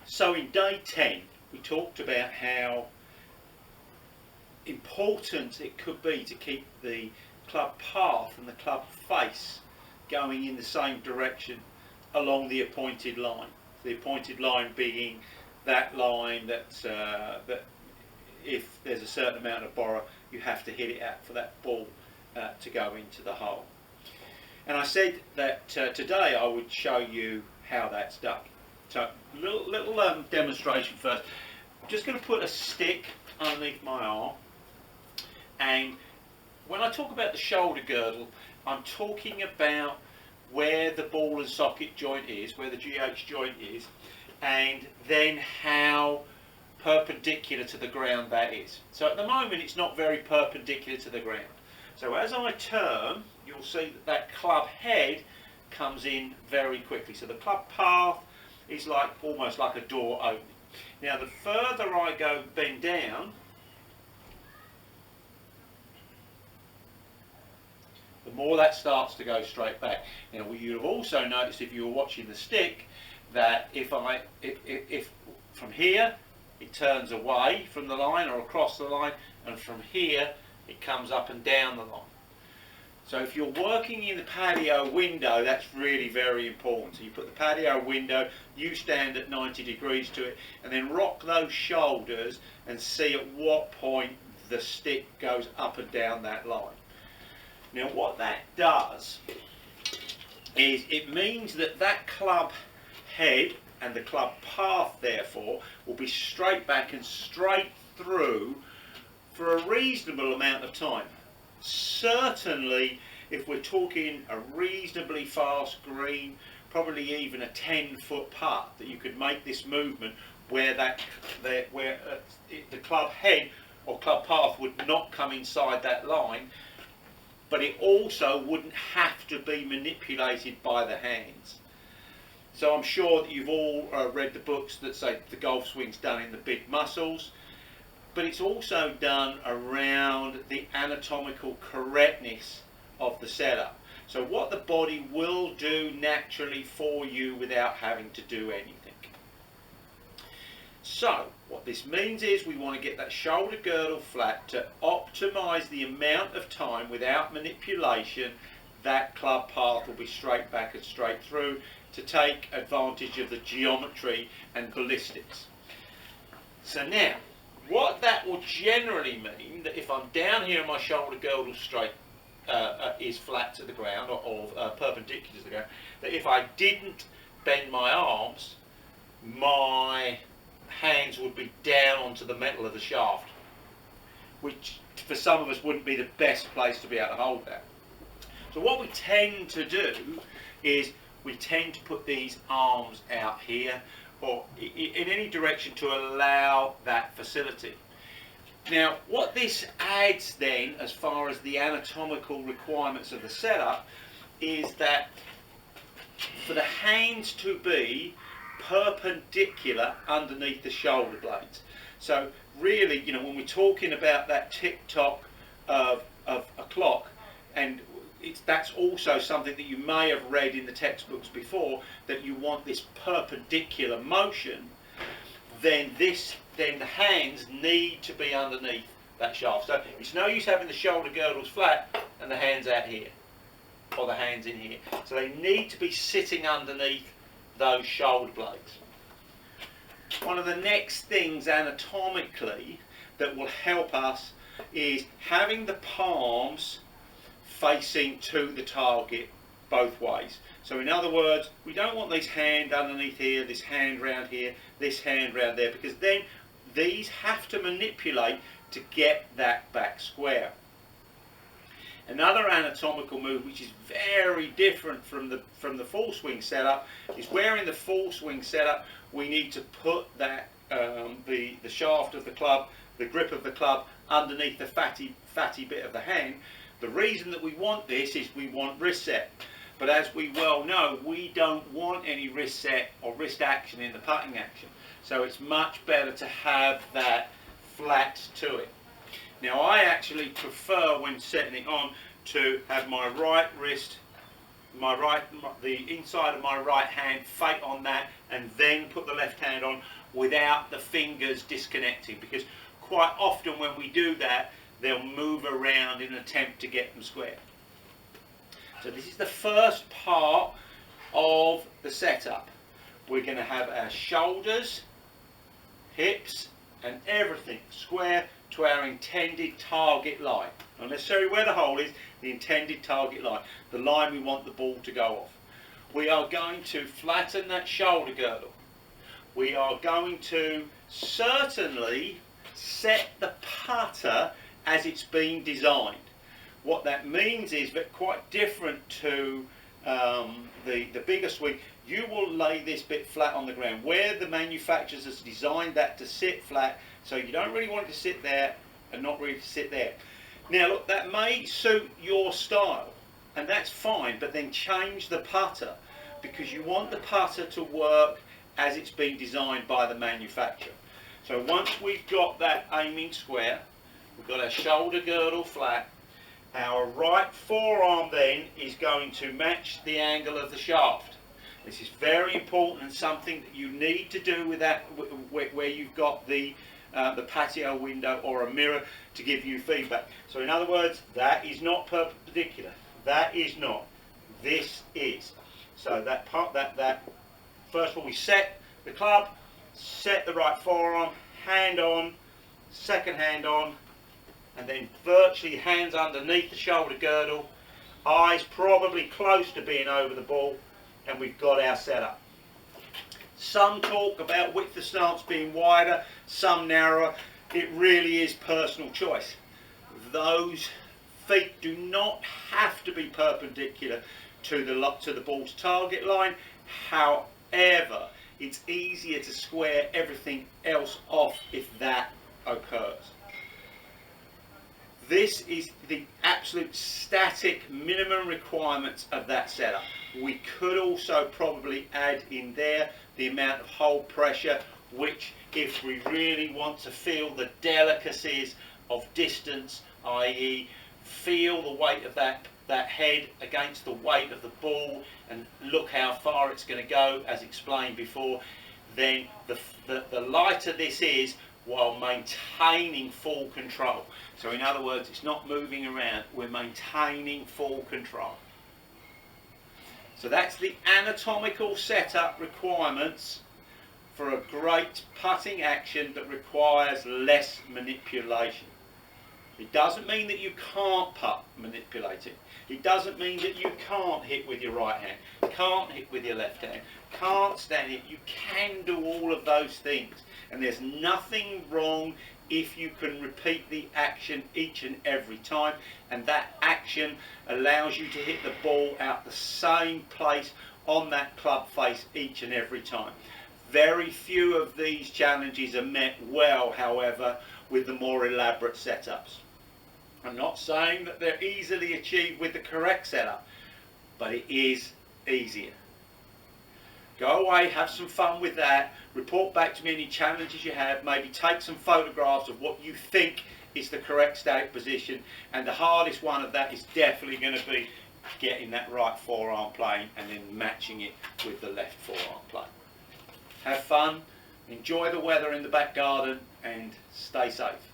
So in day 10 we talked about how important it could be to keep the club path and the club face going in the same direction along the appointed line. The appointed line being that line that if there's a certain amount of borrow you have to hit it at for that ball to go into the hole. And I said that today I would show you how that's done. So little demonstration first. I'm just going to put a stick underneath my arm, and when I talk about the shoulder girdle I'm talking about where the ball and socket joint is, where the GH joint is, and then how perpendicular to the ground that is. So at the moment it's not very perpendicular to the ground. So as I turn, you'll see that that club head comes in very quickly. So the club path is like almost like a door opening. Now the further I go bend down, the more that starts to go straight back. Now you'd have also noticed if you were watching the stick that if from here it turns away from the line or across the line, and from here it comes up and down the line. So if you're working in the patio window, that's really very important. So you put the patio window, you stand at 90 degrees to it, and then rock those shoulders and see at what point the stick goes up and down that line. Now what that does is it means that that club head and the club path therefore will be straight back and straight through for a reasonable amount of time. Certainly if we're talking a reasonably fast green, probably even a 10-foot putt, that you could make this movement where the club head or club path would not come inside that line, but it also wouldn't have to be manipulated by the hands. So I'm sure that you've all read the books that say the golf swing's done in the big muscles, but it's also done around the anatomical correctness of the setup. So what the body will do naturally for you without having to do anything. So what this means is we want to get that shoulder girdle flat to optimize the amount of time without manipulation. That club path will be straight back and straight through to take advantage of the geometry and ballistics. So now what that will generally mean, that if I'm down here and my shoulder girdle straight is flat to the ground or perpendicular to the ground, that if I didn't bend my arms, my hands would be down onto the metal of the shaft, which for some of us wouldn't be the best place to be able to hold that. So what we tend to do is we tend to put these arms out here or in any direction to allow that facility. Now what this adds then, as far as the anatomical requirements of the setup, is that for the hands to be perpendicular underneath the shoulder blades. So really, you know, when we're talking about that tick-tock of a clock, and that's also something that you may have read in the textbooks before, that you want this perpendicular motion, then the hands need to be underneath that shaft. So it's no use having the shoulder girdles flat and the hands out here, or the hands in here. So they need to be sitting underneath those shoulder blades. One of the next things anatomically that will help us is having the palms facing to the target both ways. So in other words, we don't want this hand underneath here, this hand round here, this hand round there, because then these have to manipulate to get that back square. Another anatomical move which is very different from the full swing setup is where in the full swing setup we need to put that the shaft of the club, the grip of the club, underneath the fatty bit of the hand. The reason that we want this is we want wrist set, but as we well know, we don't want any wrist set or wrist action in the putting action, so it's much better to have that flat to it. Now I actually prefer, when setting it on, to have my right wrist, the inside of my right hand fate on that, and then put the left hand on, without the fingers disconnecting, because quite often when we do that, they'll move around in an attempt to get them square. So this is the first part of the setup. We're going to have our shoulders, hips and everything square to our intended target line. Not necessarily where the hole is, the intended target line, the line we want the ball to go off. We are going to flatten that shoulder girdle. We are going to certainly set the putter as it's been designed. What that means is that quite different to the bigger swing, you will lay this bit flat on the ground where the manufacturers has designed that to sit flat, so you don't really want it to sit there and not really to sit there. Now look, that may suit your style and that's fine, but then change the putter, because you want the putter to work as it's been designed by the manufacturer. So once we've got that aiming square, we've got our shoulder girdle flat, our right forearm then is going to match the angle of the shaft. This is very important and something that you need to do with that where you've got the patio window or a mirror to give you feedback. So in other words, that is not perpendicular. That is not. This is. So that part, that first of all we set the club, set the right forearm, hand on, second hand on, and then virtually hands underneath the shoulder girdle, eyes probably close to being over the ball, and we've got our setup. Some talk about width of stance being wider, some narrower. It really is personal choice. Those feet do not have to be perpendicular to the ball's target line. However, it's easier to square everything else off if that occurs. This is the absolute static minimum requirements of that setup. We could also probably add in there the amount of hold pressure, which if we really want to feel the delicacies of distance, i.e. feel the weight of that head against the weight of the ball and look how far it's going to go, as explained before, then the lighter this is, while maintaining full control. So in other words, it's not moving around, we're maintaining full control. So that's the anatomical setup requirements for a great putting action that requires less manipulation. It doesn't mean that you can't putt manipulating. It doesn't mean that you can't hit with your right hand, can't hit with your left hand, can't stand it. You can do all of those things. And there's nothing wrong if you can repeat the action each and every time, and that action allows you to hit the ball out the same place on that club face each and every time. Very few of these challenges are met well, however, with the more elaborate setups. I'm not saying that they're easily achieved with the correct setup, but it is easier. Go away, have some fun with that, report back to me any challenges you have, maybe take some photographs of what you think is the correct static position, and the hardest one of that is definitely going to be getting that right forearm playing and then matching it with the left forearm play. Have fun, enjoy the weather in the back garden and stay safe.